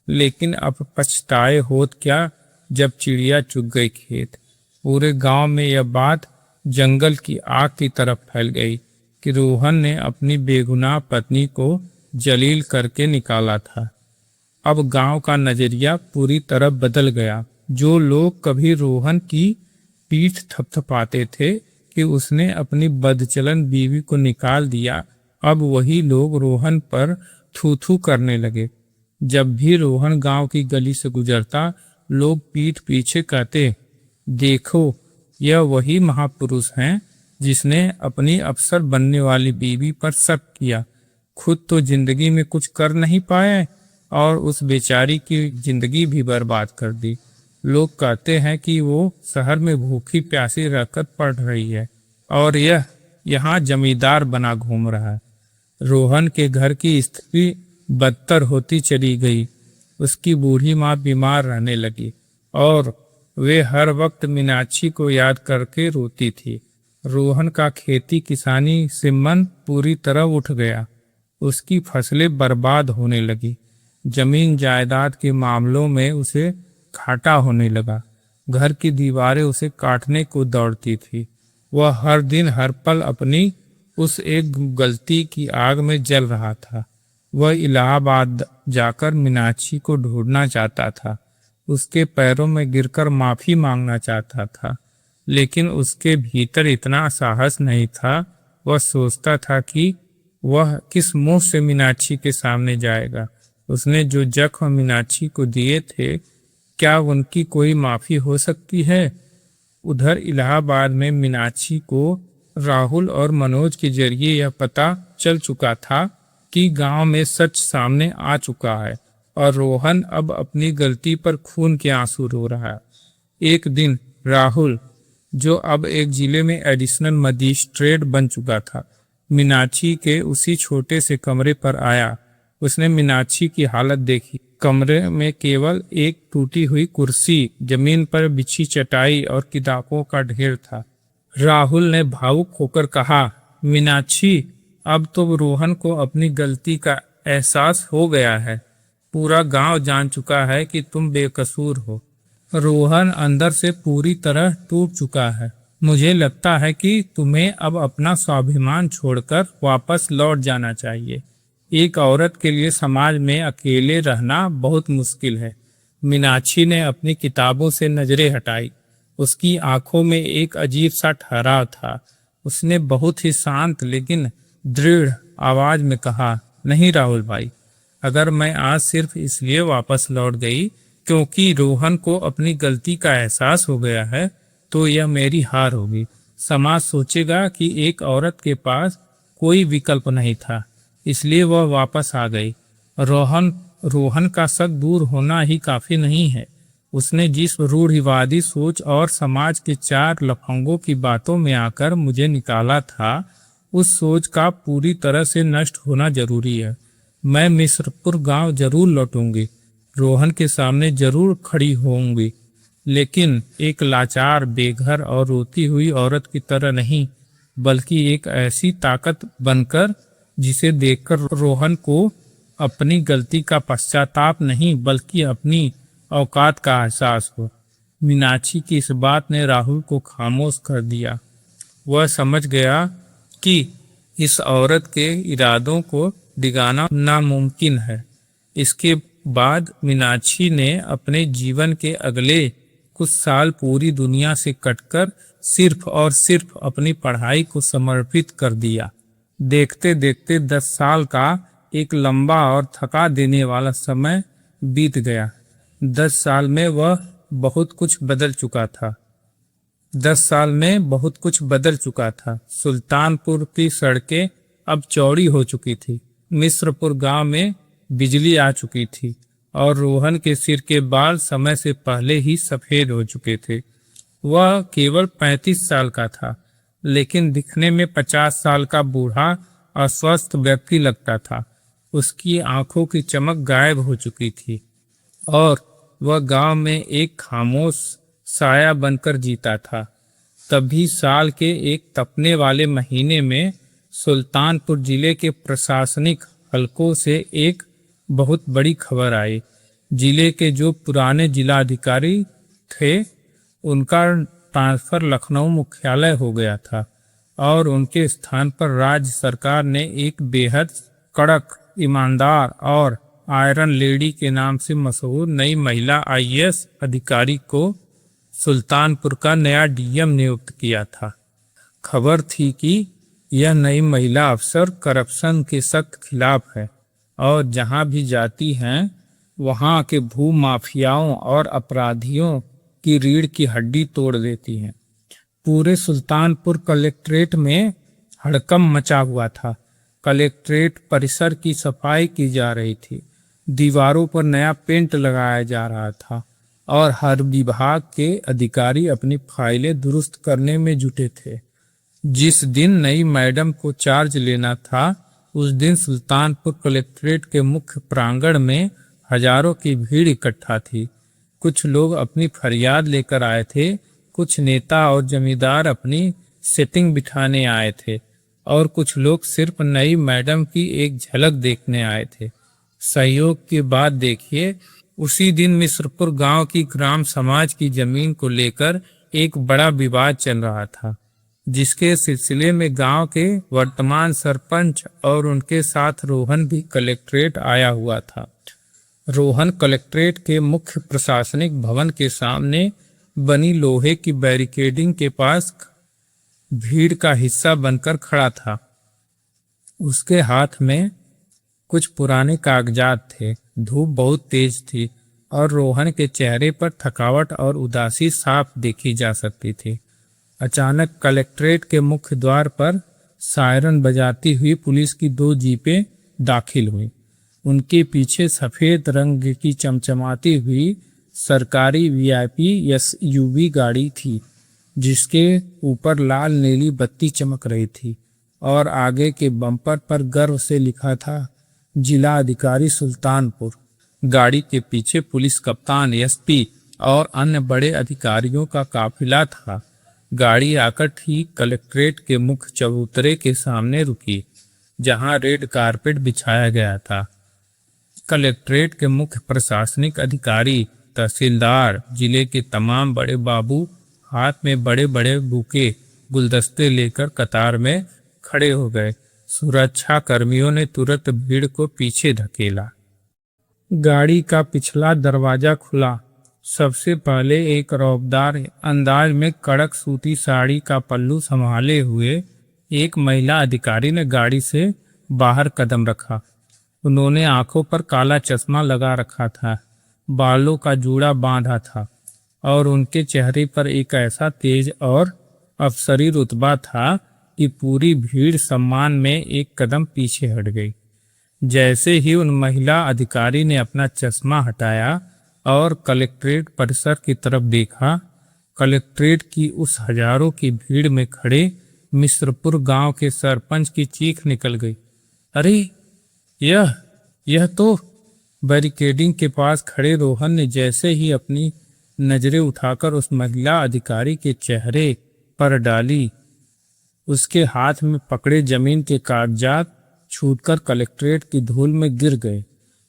लेकिन अब पछताए होत क्या जब चिड़िया चुग गई खेत। पूरे गांव में यह बात जंगल की आग की तरफ फैल गई कि रोहन ने अपनी बेगुनाह पत्नी को जलील करके निकाला था। अब गांव का नजरिया पूरी तरह बदल गया। जो लोग कभी रोहन की पीठ थपथपाते थे कि उसने अपनी बदचलन बीवी को निकाल दिया, अब वही लोग रोहन पर थू थू करने लगे। जब भी रोहन गांव की गली से गुजरता, लोग पीठ पीछे कहते, देखो यह वही महापुरुष हैं जिसने अपनी अफसर बनने वाली बीवी पर शक किया। खुद तो जिंदगी में कुछ कर नहीं पाए और उस बेचारी की जिंदगी भी बर्बाद कर दी। लोग कहते हैं कि वो शहर में भूखी प्यासी रहकर पढ़ रही है और यह यहाँ जमींदार बना घूम रहा है। रोहन के घर की स्थिति बदतर होती चली गई। उसकी बूढ़ी माँ बीमार रहने लगी और वे हर वक्त मीनाक्षी को याद करके रोती थी। रोहन का खेती किसानी से मन पूरी तरह उठ गया। उसकी फसलें बर्बाद होने लगी। जमीन जायदाद के मामलों में उसे घाटा होने लगा। घर की दीवारें उसे काटने को दौड़ती थी। वह हर दिन हर पल अपनी उस एक गलती की आग में जल रहा था। वह इलाहाबाद जाकर मीनाक्षी को ढूंढना चाहता था, उसके पैरों में गिरकर माफी मांगना चाहता था, लेकिन उसके भीतर इतना साहस नहीं था। वह सोचता था कि वह किस मुंह से मीनाक्षी के सामने जाएगा। उसने जो जख्म मीनाक्षी को दिए थे, क्या उनकी कोई माफी हो सकती है? उधर इलाहाबाद में मीनाक्षी को राहुल और मनोज के जरिए यह पता चल चुका था कि गांव में सच सामने आ चुका है और रोहन अब अपनी गलती पर खून के आंसू रो रहा है। एक दिन राहुल, जो अब एक जिले में एडिशनल मजिस्ट्रेट बन चुका था, मीनाक्षी के उसी छोटे से कमरे पर आया। उसने मीनाक्षी की हालत देखी। कमरे में केवल एक टूटी हुई कुर्सी, जमीन पर बिछी चटाई और किताबों का ढेर था। राहुल ने भावुक होकर कहा, मीनाक्षी, अब तो रोहन को अपनी गलती का एहसास हो गया है। पूरा गांव जान चुका है कि तुम बेकसूर हो। रोहन अंदर से पूरी तरह टूट चुका है। मुझे लगता है कि तुम्हें अब अपना स्वाभिमान छोड़कर वापस लौट जाना चाहिए। एक औरत के लिए समाज में अकेले रहना बहुत मुश्किल है। मीनाक्षी ने अपनी किताबों से नजरें हटाई। उसकी आंखों में एक अजीब सा ठहराव था। उसने बहुत ही शांत लेकिन दृढ़ आवाज में कहा, नहीं राहुल भाई, अगर मैं आज सिर्फ इसलिए वापस लौट गई क्योंकि रोहन को अपनी गलती का एहसास हो गया है, तो यह मेरी हार होगी। समाज सोचेगा कि एक औरत के पास कोई विकल्प नहीं था, इसलिए वह वापस आ गई। रोहन का शक दूर होना ही काफी नहीं है। उसने जिस रूढ़िवादी सोच और समाज के चार लफंगों की बातों में आकर मुझे निकाला था, उस सोच का पूरी तरह से नष्ट होना जरूरी है। मैं मिश्रपुर गांव जरूर लौटूंगी, रोहन के सामने जरूर खड़ी होंगी, लेकिन एक लाचार, बेघर और रोती हुई औरत की तरह नहीं, बल्कि एक ऐसी ताकत बनकर जिसे देखकर रोहन को अपनी गलती का पश्चाताप नहीं बल्कि अपनी औकात का एहसास हो। मीनाक्षी की इस बात ने राहुल को खामोश कर दिया। वह समझ गया कि इस औरत के इरादों को डिगाना नामुमकिन है। इसके बाद मीनाक्षी ने अपने जीवन के अगले कुछ साल पूरी दुनिया से कटकर सिर्फ और सिर्फ अपनी पढ़ाई को समर्पित कर दिया। देखते देखते 10 साल का एक लंबा और थका देने वाला समय बीत गया। 10 साल में वह बहुत कुछ बदल चुका था। 10 साल में बहुत कुछ बदल चुका था। सुल्तानपुर की सड़कें अब चौड़ी हो चुकी थी। मिश्रपुर गांव में बिजली आ चुकी थी और रोहन के सिर के बाल समय से पहले ही सफेद हो चुके थे। वह केवल 35 साल का था, लेकिन दिखने में 50 साल का बूढ़ा अस्वस्थ व्यक्ति लगता था। उसकी आंखों की चमक गायब हो चुकी थी और वह गांव में एक खामोश साया बनकर जीता था। तभी साल के एक तपने वाले महीने में सुल्तानपुर जिले के प्रशासनिक हलकों से एक बहुत बड़ी खबर आई। जिले के जो पुराने जिलाधिकारी थे, उनका ट्रांसफर लखनऊ मुख्यालय हो गया था और उनके स्थान पर राज्य सरकार ने एक बेहद कड़क, ईमानदार और आयरन लेडी के नाम से मशहूर नई महिला आईएएस अधिकारी को सुल्तानपुर का नया डीएम नियुक्त किया था। खबर थी कि यह नई महिला अफसर करप्शन के सख्त खिलाफ है और जहां भी जाती हैं, वहां के भू माफियाओं और अपराधियों की रीढ़ की हड्डी तोड़ देती हैं। पूरे सुल्तानपुर कलेक्ट्रेट में हड़कंप मचा हुआ था। कलेक्ट्रेट परिसर की सफाई की जा रही थी, दीवारों पर नया पेंट लगाया जा रहा था और हर विभाग के अधिकारी अपनी फाइलें दुरुस्त करने में जुटे थे। जिस दिन नई मैडम को चार्ज लेना था, उस दिन सुल्तानपुर कलेक्ट्रेट के मुख्य प्रांगण में हजारों की भीड़ इकट्ठा थी। कुछ लोग अपनी फरियाद लेकर आए थे, कुछ नेता और जमींदार अपनी सेटिंग बिठाने आए थे और कुछ लोग सिर्फ नई मैडम की एक झलक देखने आए थे। सहयोग की बात देखिए, उसी दिन मिश्रपुर गांव की ग्राम समाज की जमीन को लेकर एक बड़ा विवाद चल रहा था, जिसके सिलसिले में गांव के वर्तमान सरपंच और उनके साथ रोहन भी कलेक्ट्रेट आया हुआ था। रोहन कलेक्ट्रेट के मुख्य प्रशासनिक भवन के सामने बनी लोहे की बैरिकेडिंग के पास भीड़ का हिस्सा बनकर खड़ा था। उसके हाथ में कुछ पुराने कागजात थे। धूप बहुत तेज थी और रोहन के चेहरे पर थकावट और उदासी साफ देखी जा सकती थी। अचानक कलेक्ट्रेट के मुख्य द्वार पर सायरन बजाती हुई पुलिस की 2 जीपें दाखिल हुई। उनके पीछे सफेद रंग की चमचमाती हुई सरकारी वीआईपी एसयूवी गाड़ी थी, जिसके ऊपर लाल नीली बत्ती चमक रही थी और आगे के बम्पर पर गर्व से लिखा था, जिला अधिकारी सुल्तानपुर। गाड़ी के पीछे पुलिस कप्तान, एसपी और अन्य बड़े अधिकारियों का काफिला था। गाड़ी आकर ठीक कलेक्ट्रेट के मुख्य चबूतरे के सामने रुकी, जहां रेड कारपेट बिछाया गया था। कलेक्ट्रेट के मुख्य प्रशासनिक अधिकारी तहसीलदार, जिले के तमाम बड़े बाबू हाथ में बड़े बड़े बुके गुलदस्ते लेकर कतार में खड़े हो गए। सुरक्षा कर्मियों ने तुरंत भीड़ को पीछे धकेला। गाड़ी का पिछला दरवाजा खुला। सबसे पहले एक रौबदार अंदाज में कड़क सूती साड़ी का पल्लू संभाले हुए एक महिला अधिकारी ने गाड़ी से बाहर कदम रखा। उन्होंने आंखों पर काला चश्मा लगा रखा था, बालों का जूड़ा बांधा था और उनके चेहरे पर एक ऐसा तेज और अफसरी रुतबा था कि पूरी भीड़ सम्मान में एक कदम पीछे हट गई। जैसे ही उन महिला अधिकारी ने अपना चश्मा हटाया और कलेक्ट्रेट परिसर की तरफ देखा, कलेक्ट्रेट की उस हजारों की भीड़ में खड़े मिश्रपुर गांव के सरपंच की चीख निकल गई। अरे यह तो। बैरिकेडिंग के पास खड़े रोहन ने जैसे ही अपनी नजरें उठाकर उस महिला अधिकारी के चेहरे पर डाली, उसके हाथ में पकड़े जमीन के कागजात छूटकर कलेक्ट्रेट की धूल में गिर गए।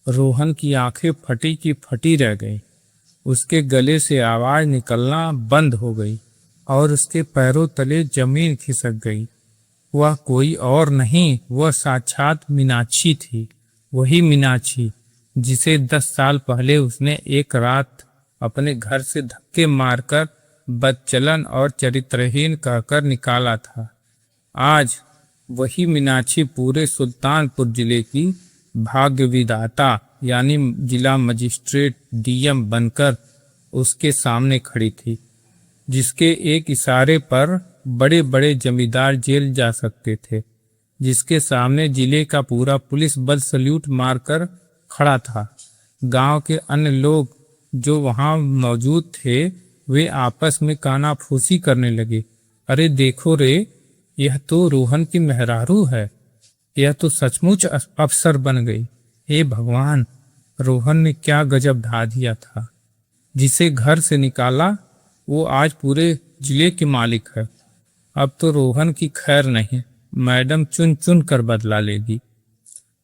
रोहन की आंखें फटी की फटी रह गई। उसके गले से आवाज निकलना बंद हो गई और उसके पैरों तले जमीन खिसक गई। वह कोई और नहीं, वह साक्षात मीनाक्षी थी। वही मीनाक्षी जिसे 10 साल पहले उसने एक रात अपने घर से धक्के मारकर बदचलन और चरित्रहीन कहकर निकाला था। आज वही मीनाक्षी पूरे सुल्तानपुर जिले की भाग्य विधाता यानी जिला मजिस्ट्रेट डीएम बनकर उसके सामने खड़ी थी, जिसके एक इशारे पर बड़े बड़े जमींदार जेल जा सकते थे, जिसके सामने जिले का पूरा पुलिस बल सल्यूट मारकर खड़ा था। गांव के अन्य लोग जो वहां मौजूद थे वे आपस में कानाफूसी करने लगे। अरे देखो रे, यह तो रोहन की मेहरारू है, यह तो सचमुच अफसर बन गई। हे भगवान, रोहन ने क्या गजब ढा दिया था। जिसे घर से निकाला वो आज पूरे जिले के मालिक है। अब तो रोहन की खैर नहीं, मैडम चुन चुन कर बदला लेगी।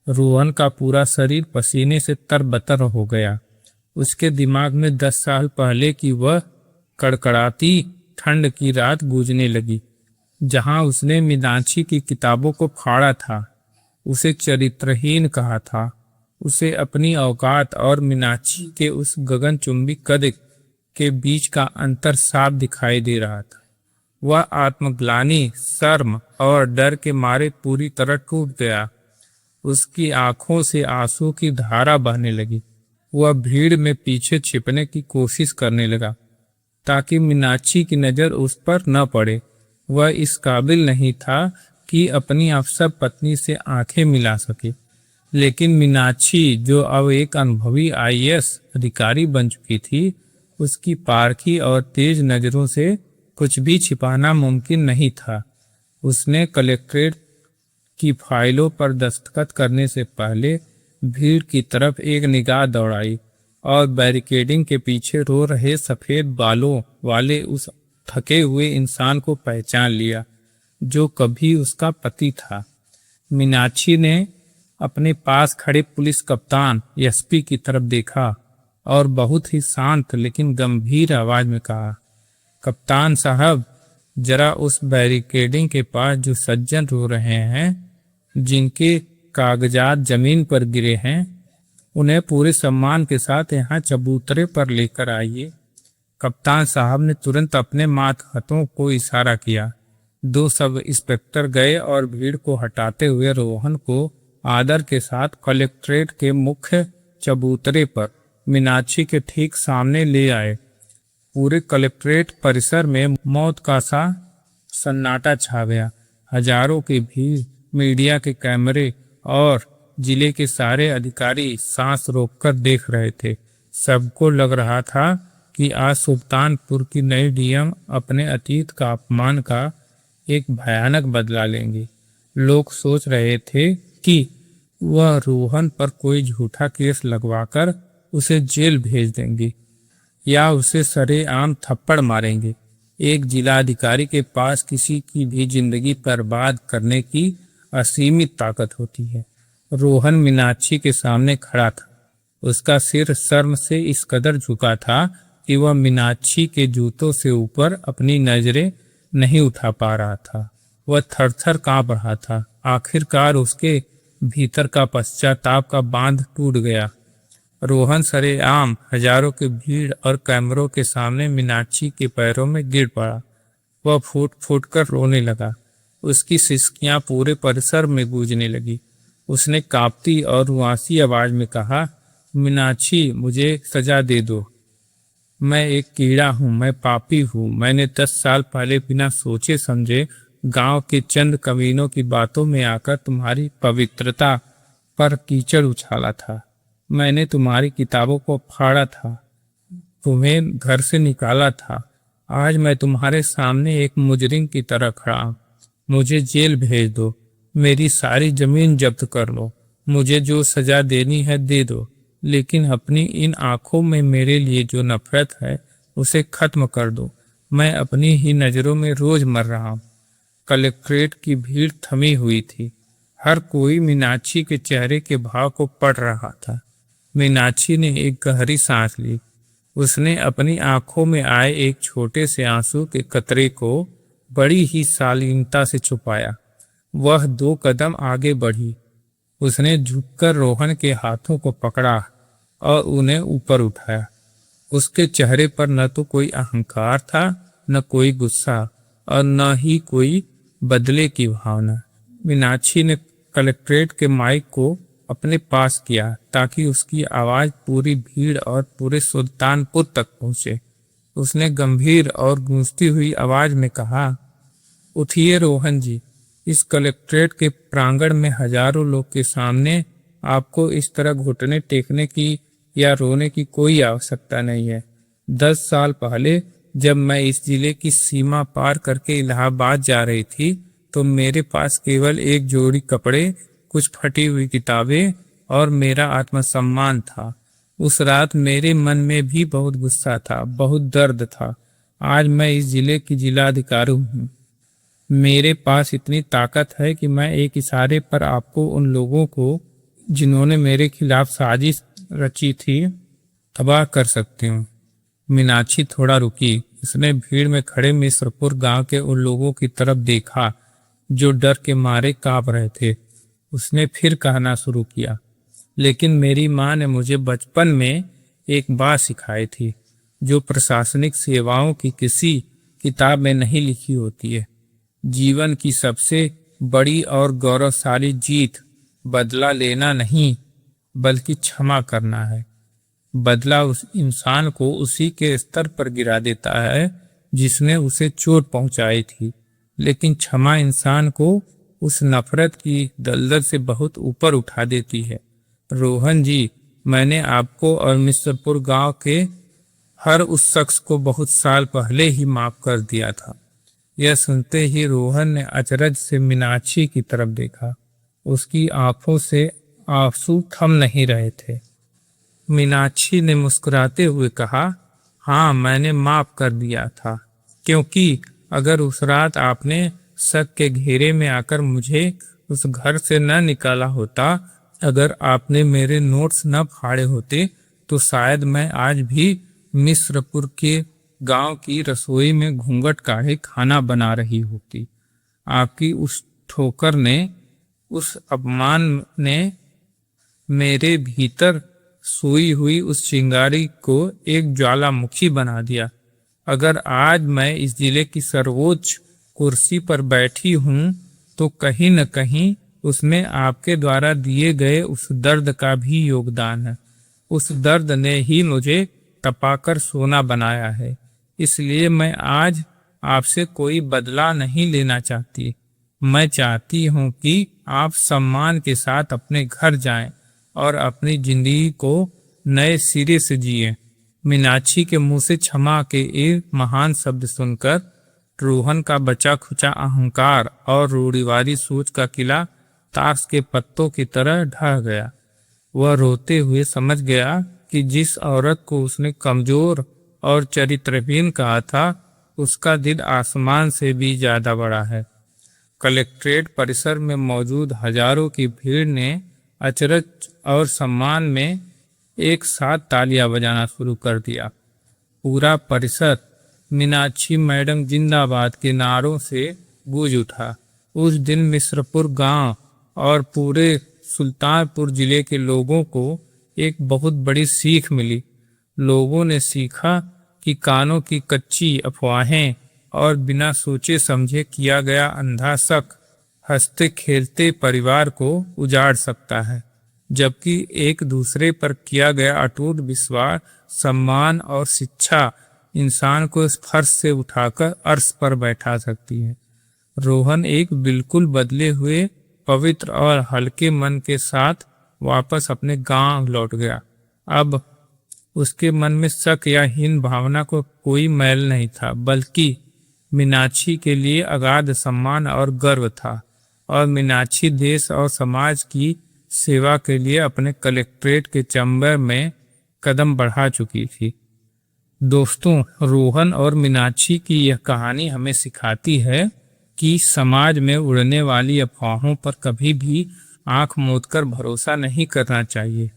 रोहन का पूरा शरीर पसीने से तरबतर हो गया। उसके दिमाग में 10 साल पहले की वह कड़कड़ाती ठंड की रात गूंजने लगी, जहां उसने मीनाक्षी की किताबों को फाड़ा था, उसे चरित्रहीन कहा था। उसे अपनी औकात और मीनाक्षी के उस गगनचुंबी कद के बीच का अंतर साफ दिखाई दे रहा था। वह आत्मग्लानि, शर्म और डर के मारे पूरी तरह टूट गया। उसकी आंखों से आंसू की धारा बहने लगी। वह भीड़ में पीछे छिपने की कोशिश करने लगा ताकि मीनाक्षी की नजर उस पर न पड़े। वह इस काबिल नहीं था कि अपनी अफसर पत्नी से आंखें मिला सके, लेकिन मीनाक्षी जो अब एक अनुभवी आईएएस अधिकारी बन चुकी थी, उसकी पारखी और तेज नजरों से कुछ भी छिपाना मुमकिन नहीं था। उसने कलेक्ट्रेट की फाइलों पर दस्तखत करने से पहले भीड़ की तरफ एक निगाह दौड़ाई और बैरिकेडिंग के पीछे रो रहे सफेद बालों वाले उस थके हुए इंसान को पहचान लिया जो कभी उसका पति था। मीनाक्षी ने अपने पास खड़े पुलिस कप्तान एसपी की तरफ देखा और बहुत ही शांत लेकिन गंभीर आवाज में कहा, कप्तान साहब, जरा उस बैरिकेडिंग के पास जो सज्जन रो रहे हैं, जिनके कागजात जमीन पर गिरे हैं, उन्हें पूरे सम्मान के साथ यहाँ चबूतरे पर लेकर आइए। कप्तान साहब ने तुरंत अपने मातहतों को इशारा किया। 2 सब इंस्पेक्टर गए और भीड़ को हटाते हुए रोहन को आदर के साथ कलेक्ट्रेट के मुख्य चबूतरे पर मीनाक्षी के ठीक सामने ले आए। पूरे कलेक्ट्रेट परिसर में मौत का सा सन्नाटा छा गया। हजारों की भीड़, मीडिया के कैमरे और जिले के सारे अधिकारी सांस रोककर देख रहे थे। सबको लग रहा था कि आज सुल्तानपुर की नई डीएम अपने अतीत का अपमान का एक भयानक बदला लेंगे। लोग सोच रहे थे कि वह रोहन पर कोई झूठा केस लगवाकर उसे जेल भेज देंगे या उसे सरेआम थप्पड़ मारेंगे। एक जिला अधिकारी के पास किसी की भी जिंदगी बर्बाद करने की असीमित ताकत होती है। रोहन मीनाक्षी के सामने खड़ा था। उसका सिर शर्म से इस कदर झुका था कि वह मीनाक्षी के जूतों से ऊपर अपनी नजरें नहीं उठा पा रहा था। वह थर-थर कांप रहा था। आखिरकार उसके भीतर का पश्चाताप का बांध टूट गया। रोहन सरेआम हजारों की भीड़ और कैमरों के सामने मीनाक्षी के पैरों में गिर पड़ा। वह फूट फूट कर रोने लगा। उसकी सिसकियां पूरे परिसर में गूंजने लगी। उसने कांपती और रुआंसी आवाज में कहा, मीनाक्षी, मुझे सजा दे दो। मैं एक कीड़ा हूँ, मैं पापी हूँ। मैंने 10 साल पहले बिना सोचे समझे गांव के चंद कमीनों की बातों में आकर तुम्हारी पवित्रता पर कीचड़ उछाला था। मैंने तुम्हारी किताबों को फाड़ा था, तुम्हें घर से निकाला था। आज मैं तुम्हारे सामने एक मुजरिम की तरह खड़ा हूं। मुझे जेल भेज दो, मेरी सारी जमीन जब्त कर लो, मुझे जो सजा देनी है दे दो, लेकिन अपनी इन आंखों में मेरे लिए जो नफरत है उसे खत्म कर दो। मैं अपनी ही नजरों में रोज मर रहा हूँ। कलेक्ट्रेट की भीड़ थमी हुई थी। हर कोई मीनाक्षी के चेहरे के भाव को पढ़ रहा था। मीनाक्षी ने एक गहरी सांस ली। उसने अपनी आंखों में आए एक छोटे से आंसू के कतरे को बड़ी ही शालीनता से छुपाया। वह 2 कदम आगे बढ़ी। उसने झुककर रोहन के हाथों को पकड़ा और उन्हें ऊपर उठाया। उसके चेहरे पर न तो कोई अहंकार था, न कोई गुस्सा और न ही कोई बदले की भावना। मीनाक्षी ने कलेक्ट्रेट के माइक को अपने पास किया ताकि उसकी आवाज पूरी भीड़ और पूरे सुल्तानपुर तक पहुंचे। उसने गंभीर और गूंजती हुई आवाज में कहा, उठिए रोहन जी, इस कलेक्ट्रेट के प्रांगण में हजारों लोग के सामने आपको इस तरह घुटने टेकने की या रोने की कोई आवश्यकता नहीं है। 10 साल पहले जब मैं इस जिले की सीमा पार करके इलाहाबाद जा रही थी तो मेरे पास केवल एक जोड़ी कपड़े, कुछ फटी हुई किताबें और मेरा आत्मसम्मान था। उस रात मेरे मन में भी बहुत गुस्सा था, बहुत दर्द था। आज मैं इस जिले की जिलाधिकारी हूँ। मेरे पास इतनी ताकत है कि मैं एक इशारे पर आपको उन लोगों को जिन्होंने मेरे खिलाफ साजिश रची थी तबाह कर सकती हूँ। मीनाक्षी थोड़ा रुकी। उसने भीड़ में खड़े मिश्रपुर गांव के उन लोगों की तरफ देखा जो डर के मारे कांप रहे थे। उसने फिर कहना शुरू किया, लेकिन मेरी माँ ने मुझे बचपन में एक बात सिखाई थी जो प्रशासनिक सेवाओं की किसी किताब में नहीं लिखी होती है। जीवन की सबसे बड़ी और गौरवशाली जीत बदला लेना नहीं बल्कि क्षमा करना है। बदला उस इंसान को उसी के स्तर पर गिरा देता है जिसने उसे चोट पहुंचाई थी, लेकिन क्षमा इंसान को उस नफरत की दलदल से बहुत ऊपर उठा देती है। रोहन जी, मैंने आपको और मिश्रपुर गांव के हर उस शख्स को बहुत साल पहले ही माफ कर दिया था। यह सुनते ही रोहन ने अचरज से मीनाक्षी की तरफ देखा। उसकी आंखों से आंसू थम नहीं रहे थे। मीनाक्षी ने मुस्कुराते हुए कहा, हाँ, मैंने माफ कर दिया था, क्योंकि अगर उस रात आपने शक के घेरे में आकर मुझे उस घर से न निकाला होता, अगर आपने मेरे नोट्स न फाड़े होते, तो शायद मैं आज भी मिश्रपुर के गांव की रसोई में घूंघट काढ़े खाना बना रही होती। आपकी उस ठोकर ने, उस अपमान ने मेरे भीतर सोई हुई उस चिंगारी को एक ज्वालामुखी बना दिया। अगर आज मैं इस जिले की सर्वोच्च कुर्सी पर बैठी हूँ तो कहीं न कहीं उसमें आपके द्वारा दिए गए उस दर्द का भी योगदान है। उस दर्द ने ही मुझे तपाकर सोना बनाया है। इसलिए मैं आज आपसे कोई बदला नहीं लेना चाहती। मैं चाहती हूँ कि आप सम्मान के साथ अपने घर जाएं और अपनी जिंदगी को नए सिरे से जिएं। मीनाक्षी के मुंह से क्षमा के एक महान शब्द सुनकर रोहन का बचा खुचा अहंकार और रूढ़िवादी सोच का किला ताश के पत्तों की तरह ढह गया। वह रोते हुए समझ गया कि जिस औरत को उसने कमजोर और चरित्रहीन कहा था, उसका दिल आसमान से भी ज्यादा बड़ा है। कलेक्ट्रेट परिसर में मौजूद हजारों की भीड़ ने अचरज और सम्मान में एक साथ तालियां बजाना शुरू कर दिया। पूरा परिसर मीनाक्षी मैडम जिंदाबाद के नारों से गूंज उठा। उस दिन मिश्रपुर गांव और पूरे सुल्तानपुर जिले के लोगों को एक बहुत बड़ी सीख मिली। लोगों ने सीखा कि कानों की कच्ची अफवाहें और बिना सोचे समझे किया गया अंधा शक हंसते खेलते परिवार को उजाड़ सकता है, जबकि एक दूसरे पर किया गया अटूट विश्वास, सम्मान और शिक्षा इंसान को फर्श से उठाकर अर्श पर बैठा सकती है। रोहन एक बिल्कुल बदले हुए, पवित्र और हल्के मन के साथ वापस अपने गांव लौट गया। अब उसके मन में शक या हीन भावना को कोई मैल नहीं था, बल्कि मीनाक्षी के लिए अगाध सम्मान और गर्व था। और मीनाक्षी देश और समाज की सेवा के लिए अपने कलेक्ट्रेट के चैम्बर में कदम बढ़ा चुकी थी। दोस्तों, रोहन और मीनाक्षी की यह कहानी हमें सिखाती है कि समाज में उड़ने वाली अफवाहों पर कभी भी आंख मूंदकर भरोसा नहीं करना चाहिए,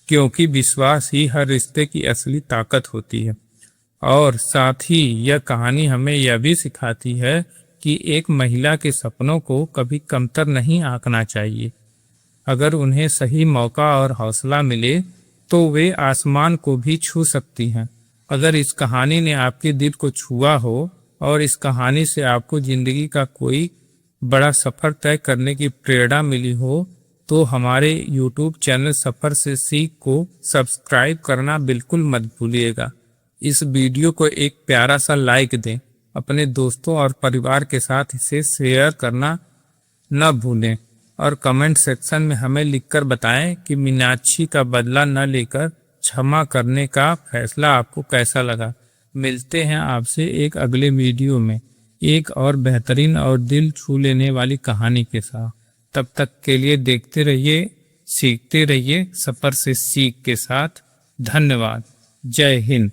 क्योंकि विश्वास ही हर रिश्ते की असली ताकत होती है। और साथ ही यह कहानी हमें यह भी सिखाती है कि एक महिला के सपनों को कभी कमतर नहीं आंकना चाहिए। अगर उन्हें सही मौका और हौसला मिले तो वे आसमान को भी छू सकती हैं। अगर इस कहानी ने आपके दिल को छुआ हो और इस कहानी से आपको जिंदगी का कोई बड़ा सफर तय करने की प्रेरणा मिली हो, तो हमारे YouTube चैनल सफर से सीख को सब्सक्राइब करना बिल्कुल मत भूलिएगा। इस वीडियो को एक प्यारा सा लाइक दें। अपने दोस्तों और परिवार के साथ इसे शेयर करना न भूलें और कमेंट सेक्शन में हमें लिखकर बताएं कि मीनाक्षी का बदला न लेकर क्षमा करने का फैसला आपको कैसा लगा। मिलते हैं आपसे एक अगले वीडियो में एक और बेहतरीन और दिल छू लेने वाली कहानी के साथ। तब तक के लिए देखते रहिए, सीखते रहिए सफर से सीख के साथ। धन्यवाद। जय हिंद।